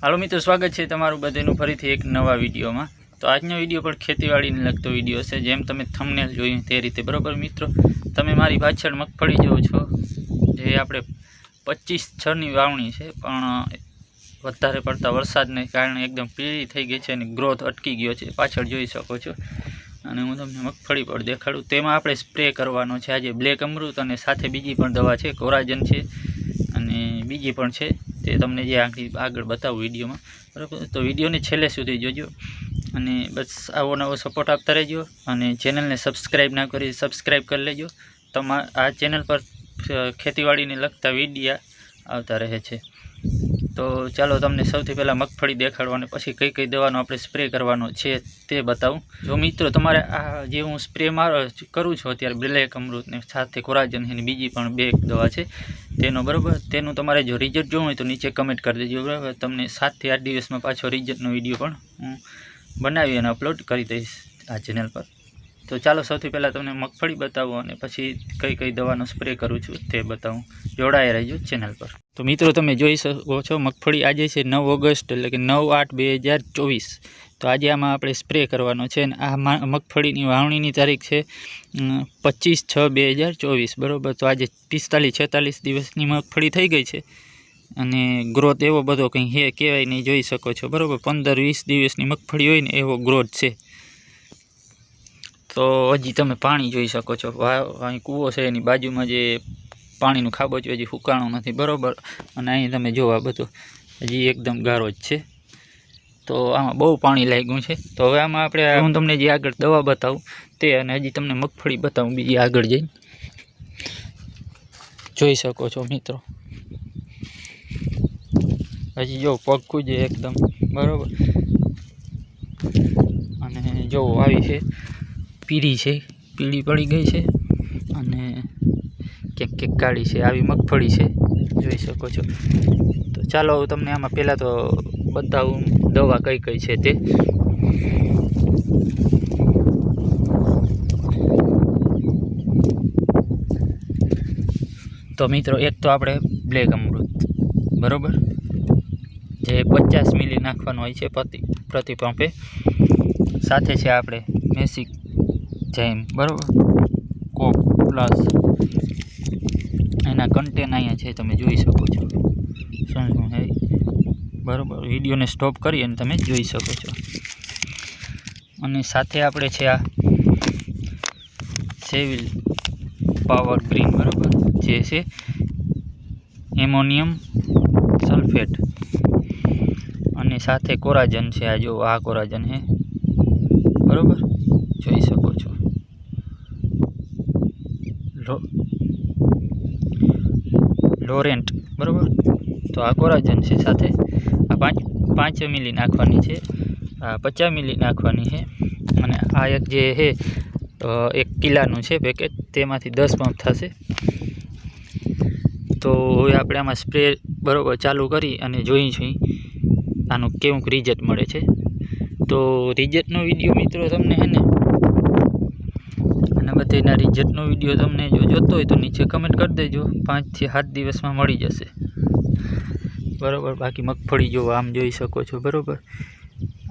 હાલો મિત્રો, સ્વાગત છે તમારું બધાનું ફરીથી એક નવા વિડીયોમાં। તો આજનો વિડીયો પણ ખેતીવાડીને લગતો વિડીયો છે। જેમ તમે થંબનેલ જોયું તે રીતે બરાબર મિત્રો, તમે મારી પાછળ મગફળી જોવો છો, જે આપણે 25/6ની વાવણી છે, પણ વધારે પડતા વરસાદને કારણે એકદમ પીળી થઈ ગઈ છે અને ગ્રોથ અટકી ગયો છે, પાછળ જોઈ શકો છો। અને હું તમને મગફળી પર દેખાડું, તેમાં આપણે સ્પ્રે કરવાનો છે આજે બ્લેક અમૃત, અને સાથે બીજી પણ દવા છે, કોરાજન છે અને બીજી પણ છે, તે તમને જે આગળ બતાવું વિડીયોમાં બરાબર। તો વિડીયોને છેલ્લે સુધી જોજો અને બસ આવો નવો સપોર્ટ આપતા રહેજો, અને ચેનલને સબસ્ક્રાઈબ ના કરી સબસ્ક્રાઈબ કરી લેજો। આ ચેનલ પર ખેતીવાડીને લગતા વિડીયા આવતા રહે છે। તો ચાલો તમને સૌથી પહેલાં મગફળી દેખાડો અને પછી કઈ કઈ દવાનો આપણે સ્પ્રે કરવાનો છે તે બતાવું। જો મિત્રો તમારે આ જે હું સ્પ્રે કરું છું અત્યારે બ્લેક અમૃતને સાથે કોરાજન એની બીજી પણ બે દવા છે તેનો બરાબર, તેનું તમારે જો રિઝલ્ટ જોવું હોય તો નીચે કમેન્ટ કરી દેજો બરાબર। તમને 7 થી 8 દિવસમાં પાછો રિઝલ્ટનો વિડીયો પણ હું બનાવી અને અપલોડ કરી દઈશ આ ચેનલ પર। તો ચાલો સૌથી પહેલાં તમને મગફળી બતાવો અને પછી કઈ કઈ દવાનો સ્પ્રે કરું છું તે બતાવું, જોડાઈ રહેજો ચેનલ પર। તો મિત્રો તમે જોઈ શકો છો, મગફળી આજે છે 9 ઓગસ્ટ એટલે કે 9/8/2024। તો આજે આમાં આપણે સ્પ્રે કરવાનો છે, અને આ મગફળીની વાવણીની તારીખ છે 25/6/2024 બરાબર। તો આજે 45-46 દિવસની મગફળી થઈ ગઈ છે, અને ગ્રોથ એવો બધો કંઈ કહેવાય નહીં, જોઈ શકો છો બરાબર। 15-20 દિવસની મગફળી હોય ને એવો ગ્રોથ છે। તો હજી તમે પાણી જોઈ શકો છો, અહીં કૂવો છે એની બાજુમાં જે પાણીનું ખાબોચિયું હજી સુકાણું નથી બરાબર, અને અહીં તમે જો આ બધું હજી એકદમ ગારો જ છે। તો આમાં બહુ પાણી લાગ્યું છે। તો હવે આમાં આપણે હું તમને જે આગળ દવા બતાવું તે, અને હજી તમને મગફળી બતાવું બીજી આગળ જઈને, જોઈ શકો છો મિત્રો। હજી જો પગ કૂજે એકદમ બરાબર, અને જો આવી છે પીળી છે, પીળી પડી ગઈ છે, અને ક્યાંક કાળી છે, આવી મગફળી છે, જોઈ શકો છો। તો ચાલો તમને આમાં પહેલાં તો બતાવું દવા કઈ કઈ છે તે। તો મિત્રો એક તો આપણે બ્લેક અમૃત બરાબર, જે 50 મિલી નાખવાનું હોય છે પ્રતિ પંપે, સાથે છે આપણે મેસિક જૈમ બરાબર, કોપ પ્લસ, એના કન્ટેન અહીંયા છે તમે જોઈ શકો છો શું છે બરાબર। વિડીયોને સ્ટોપ કરી અને તમે જોઈ શકો છો। અને સાથે આપણે છે આ સેવિલ પાવર ગ્રીન બરાબર, જે છે એમોનિયમ સલ્ફેટ, અને સાથે કોરાજન છે, આ જો આ કોરાજન છે બરાબર, જોઈ શકો છો। લોરેન્ટ બરાબર, તો આ કોરાજન છે, સાથે આ 5 મિલી નાખવાની છે, આ 50 મિલી નાખવાની છે, અને આ એક જે છે 1 કિલાનું છે પેકેટ, તેમાંથી 10 પંપ થશે। તો હવે આપણે આમાં સ્પ્રે બરાબર ચાલુ કરી અને જોઈ આનું કેવું રિઝલ્ટ મળે છે। તો રિઝલ્ટનો વિડીયો મિત્રો તમને છે ને, અને બધાના રિઝલ્ટનો વિડીયો તમને જો જોતો હોય તો નીચે કમેન્ટ કરી દેજો, 5 થી 7 દિવસમાં મળી જશે બરાબર। બાકી મગફળી જો આમ જોઈ શકો છો બરાબર,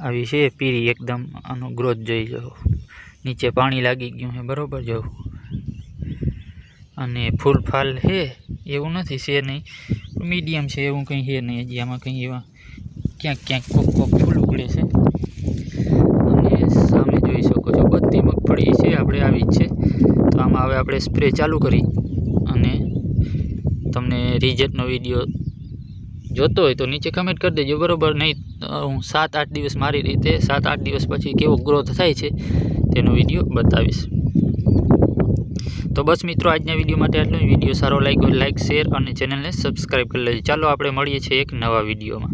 આવી છે પીળી એકદમ, આનો ગ્રોથ જોઈ જાઓ, નીચે પાણી લાગી ગયું છે બરાબર જો, અને ફૂલ ફાલ છે એવું નથી, છે નહીં મીડિયમ છે, એવું કંઈ છે નહીં હજી આમાં કંઈ એવા, ક્યાંક કોક ફૂલ ઉગડે છે। અને સામે જોઈ શકો છો બધી મગફળી છે આપણે આવી જ છે। તો આમાં હવે આપણે સ્પ્રે ચાલુ કરી અને તમને રિઝલ્ટનો વિડીયો જોતો હોય તો નીચે કમેન્ટ કરી દેજો બરાબર। નહીં હું 7-8 દિવસ મારી રીતે 7-8 દિવસ પછી કેવો ગ્રોથ થાય છે તેનો વિડીયો બતાવીશ। તો બસ મિત્રો, આજના વિડીયો માટે આટલું। વિડીયો સારો લાગ્યો લાઇક, શેર અને ચેનલને સબસ્ક્રાઈબ કરી લેજો। ચાલો આપણે મળીએ છીએ એક નવા વિડીયોમાં।